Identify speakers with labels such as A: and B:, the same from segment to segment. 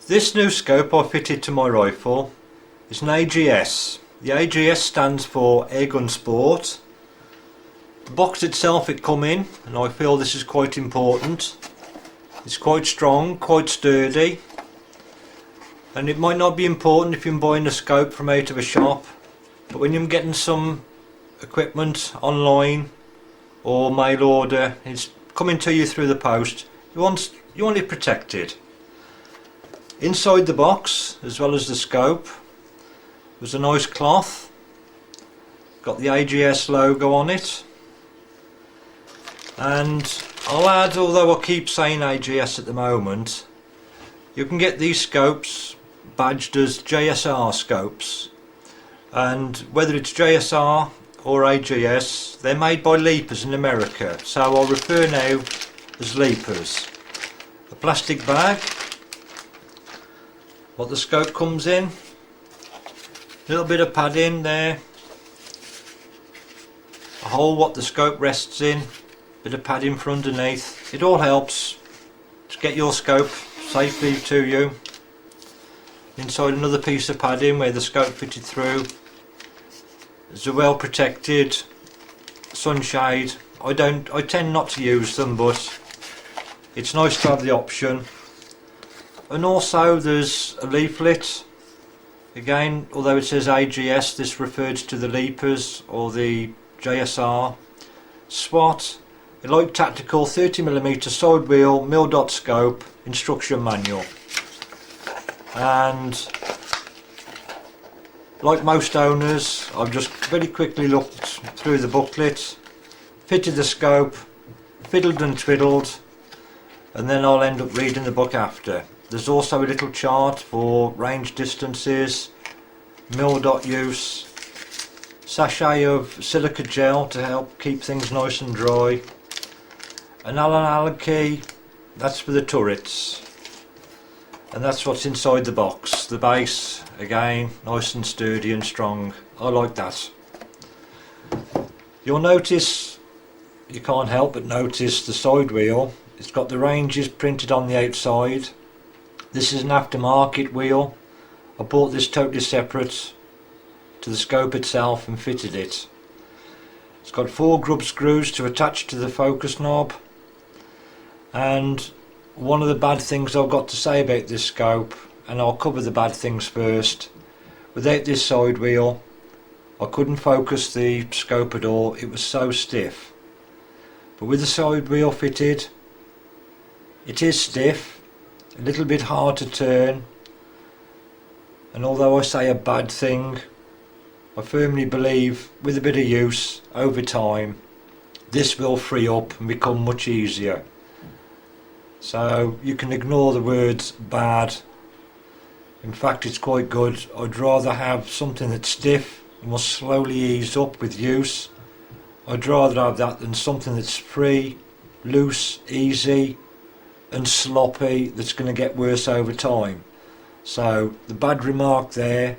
A: This new scope I fitted to my rifle is an AGS. The AGS stands for Airgun Sport. The box itself it come in, and I feel this is quite important. It's quite strong, quite sturdy, and it might not be important if you're buying a scope from out of a shop, but when you're getting some equipment online or mail order, it's coming to you through the post, you want it protected. Inside the box, as well as the scope, was a nice cloth, got the AGS logo on it, and I'll add, although I keep saying AGS at the moment, you can get these scopes badged as JSR scopes, and whether it's JSR or AGS, they're made by Leapers in America, so I'll refer now as Leapers. A plastic bag, what the scope comes in, a little bit of padding there, a hole what the scope rests in, bit of padding for underneath. It all helps to get your scope safely to you. Inside another piece of padding where the scope fitted through. It's a well protected sunshade. I tend not to use them, but it's nice to have the option. And also there's a leaflet. Again, although it says AGS, this refers to the Leapers or the JSR SWAT. A light tactical 30mm side wheel mil-dot scope instruction manual. And like most owners, I've just very quickly looked through the booklet, fitted the scope, fiddled and twiddled, and then I'll end up reading the book after. There's also a little chart for range distances, mil-dot use, sachet of silica gel to help keep things nice and dry, an Allen key, that's for the turrets, and that's what's inside the box. The base, again, nice and sturdy and strong. I like that. You'll notice, you can't help but notice the side wheel. It's got the ranges printed on the outside. This is an aftermarket wheel. I bought this totally separate to the scope itself and fitted it. It's got 4 grub screws to attach to the focus knob, and one of the bad things I've got to say about this scope, and I'll cover the bad things first, without this side wheel I couldn't focus the scope at all. It was so stiff. But with the side wheel fitted, it is stiff, a little bit hard to turn, and although I say a bad thing, I firmly believe with a bit of use over time this will free up and become much easier. So you can ignore the words bad. In fact, it's quite good. I'd rather have something that's stiff and will slowly ease up with use. I'd rather have that than something that's free, loose, easy and sloppy that's going to get worse over time. So the bad remark there,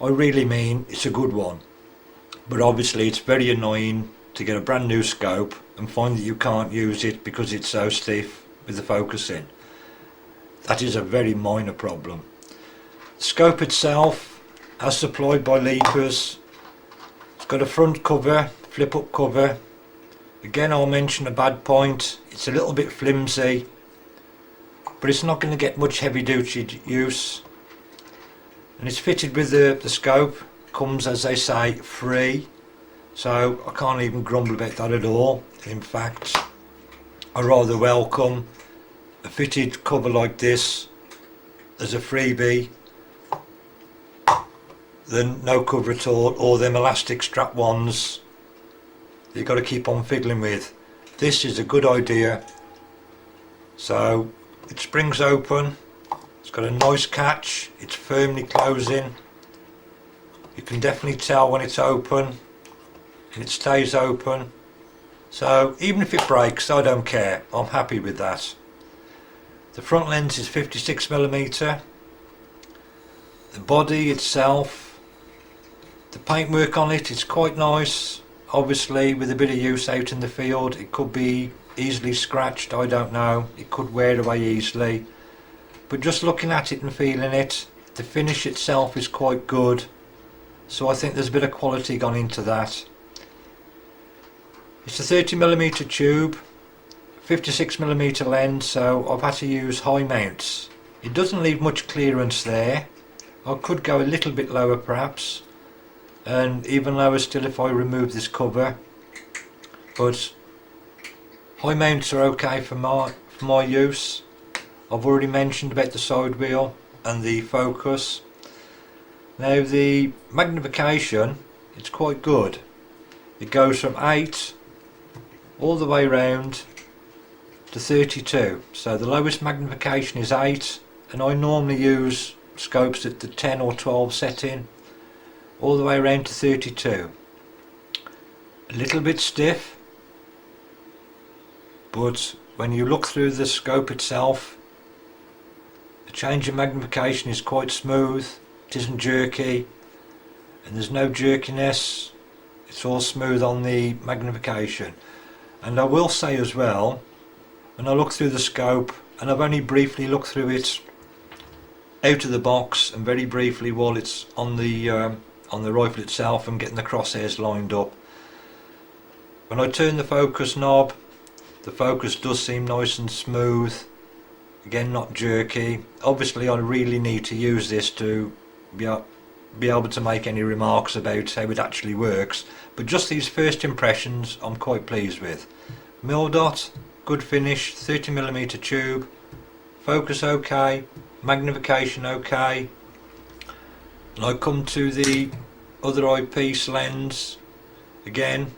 A: I really mean it's a good one, but obviously it's very annoying to get a brand new scope and find that you can't use it because it's so stiff with the focusing. That is a very minor problem. The scope itself, as supplied by Leapers, it's got a front cover, flip up cover. Again, I'll mention a bad point, it's a little bit flimsy, but it's not going to get much heavy duty use. And it's fitted with the scope, comes as they say free, so I can't even grumble about that at all. In fact, I rather welcome a fitted cover like this as a freebie than no cover at all, or them elastic strap ones you've got to keep on fiddling with. This is a good idea. So it springs open, it's got a nice catch, it's firmly closing. You can definitely tell when it's open, and it stays open. So even if it breaks, I don't care, I'm happy with that. The front lens is 56mm. The body itself, the paintwork on it is quite nice. Obviously with a bit of use out in the field it could be easily scratched, I don't know, it could wear away easily, but just looking at it and feeling it, the finish itself is quite good, so I think there's a bit of quality gone into that. It's a 30mm tube, 56mm lens, so I've had to use high mounts. It doesn't leave much clearance there. I could go a little bit lower perhaps, and even lower still if I remove this cover, but high mounts are okay for my use. I've already mentioned about the side wheel and the focus. Now the magnification, it's quite good. It goes from 8 all the way round to 32, so the lowest magnification is 8, and I normally use scopes at the 10 or 12 setting, all the way around to 32. A little bit stiff, but when you look through the scope itself, the change in magnification is quite smooth. It isn't jerky, and there's no jerkiness. It's all smooth on the magnification. And I will say as well, when I look through the scope, and I've only briefly looked through it out of the box and very briefly while it's on the rifle itself and getting the crosshairs lined up, when I turn the focus knob, the focus does seem nice and smooth, again not jerky. Obviously I really need to use this to be able to make any remarks about how it actually works, but just these first impressions I'm quite pleased with. Mil dot, good finish, 30mm tube, focus okay, magnification okay. And I come to the other eyepiece lens, again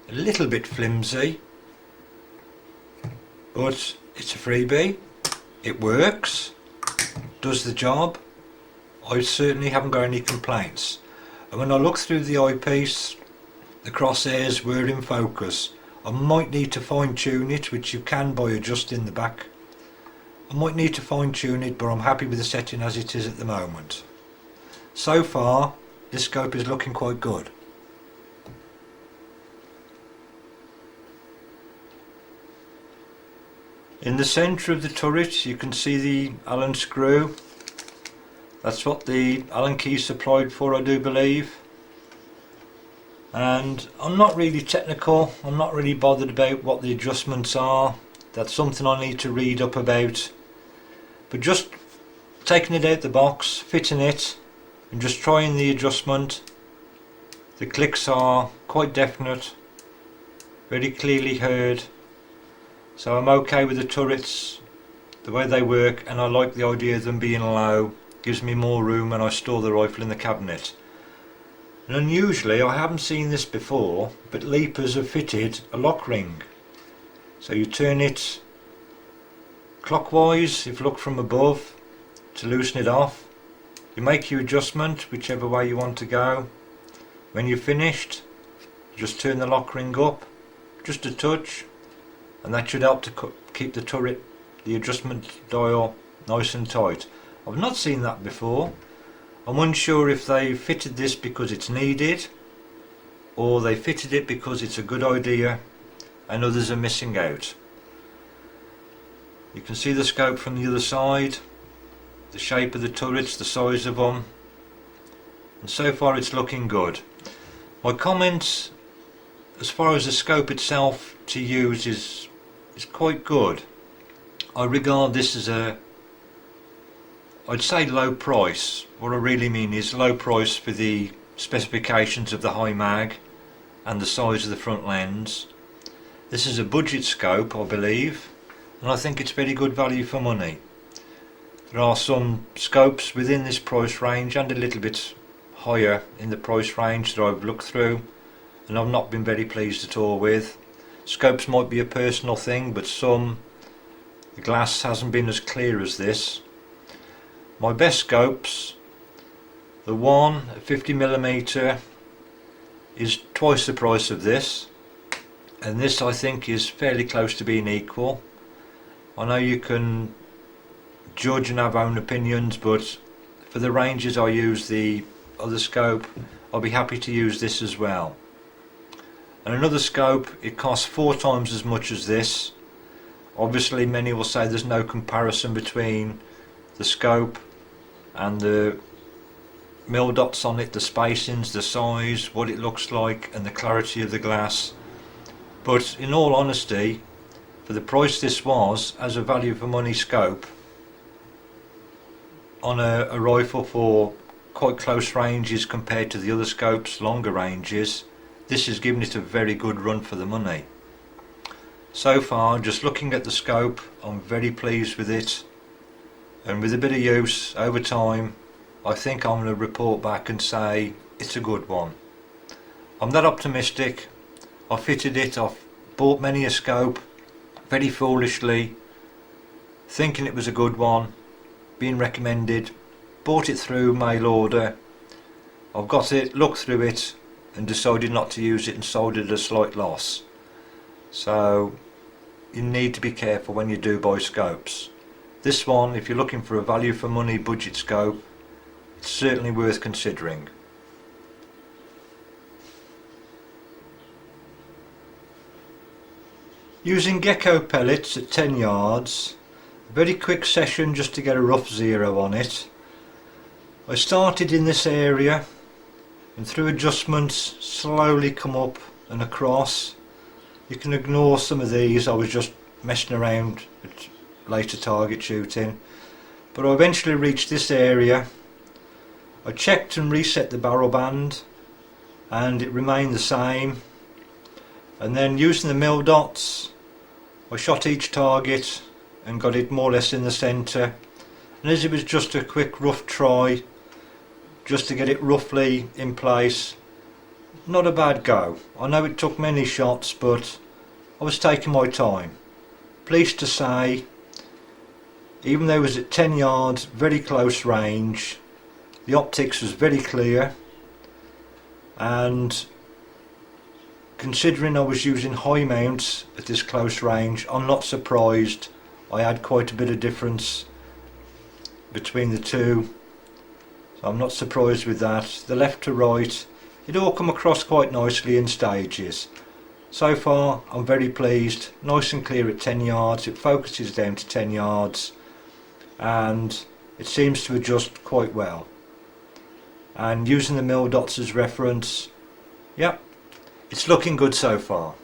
A: a little bit flimsy, but it's a freebie, it works, does the job. I certainly haven't got any complaints. And when I look through the eyepiece, the crosshairs were in focus. I might need to fine tune it, which you can by adjusting the back. I might need to fine tune it, but I'm happy with the setting as it is at the moment. So far this scope is looking quite good. In the centre of the turret you can see the Allen screw. That's what the Allen key supplied for, I do believe. And I'm not really technical, I'm not really bothered about what the adjustments are. That's something I need to read up about. But just taking it out the box, fitting it, and just trying the adjustment, the clicks are quite definite, very clearly heard. So I'm okay with the turrets, the way they work, and I like the idea of them being low. Gives me more room when I store the rifle in the cabinet. And unusually, I haven't seen this before, but Leapers have fitted a lock ring. So you turn it clockwise if you look from above to loosen it off. You make your adjustment whichever way you want to go. When you're finished, you just turn the lock ring up, just a touch, and that should help to keep the turret, the adjustment dial, nice and tight. I've not seen that before. I'm unsure if they fitted this because it's needed, or they fitted it because it's a good idea and others are missing out. You can see the scope from the other side, the shape of the turrets, the size of them, and so far it's looking good. My comments as far as the scope itself to use is quite good. I regard this as I'd say low price. What I really mean is low price for the specifications of the high mag and the size of the front lens. This is a budget scope, I believe, and I think it's very good value for money. There are some scopes within this price range and a little bit higher in the price range that I've looked through and I've not been very pleased at all with. Scopes might be a personal thing, but the glass hasn't been as clear as this. My best scopes, the one at 50mm is twice the price of this, and this I think is fairly close to being equal. I know you can judge and have own opinions, but for the ranges I use the other scope, I'll be happy to use this as well. And another scope, it costs 4 times as much as this. Obviously many will say there's no comparison between the scope and the mil dots on it, the spacings, the size, what it looks like and the clarity of the glass. But in all honesty, for the price this was, as a value for money scope on a rifle for quite close ranges compared to the other scopes, longer ranges, this has given it a very good run for the money. So far, just looking at the scope, I'm very pleased with it, and with a bit of use over time, I think I'm going to report back and say it's a good one. I'm that optimistic. I fitted it, I've bought many a scope very foolishly, thinking it was a good one, being recommended, bought it through mail order, I've got it, looked through it and decided not to use it and sold it at a slight loss. So you need to be careful when you do buy scopes. This one, if you're looking for a value for money budget scope, it's certainly worth considering. Using gecko pellets at 10 yards, a very quick session just to get a rough zero on it. I started in this area and through adjustments slowly come up and across. You can ignore some of these, I was just messing around at later target shooting. But I eventually reached this area. I checked and reset the barrel band and it remained the same, and then using the mil dots I shot each target and got it more or less in the centre, and as it was just a quick rough try just to get it roughly in place, not a bad go. I know it took many shots, but I was taking my time. Pleased to say, even though it was at 10 yards, very close range, the optics was very clear, and considering I was using high mounts at this close range, I'm not surprised I had quite a bit of difference between the two. So I'm not surprised with that. The left to right, it all come across quite nicely in stages. So far I'm very pleased, nice and clear at 10 yards, it focuses down to 10 yards and it seems to adjust quite well. And using the mil dots as reference, yep, it's looking good so far.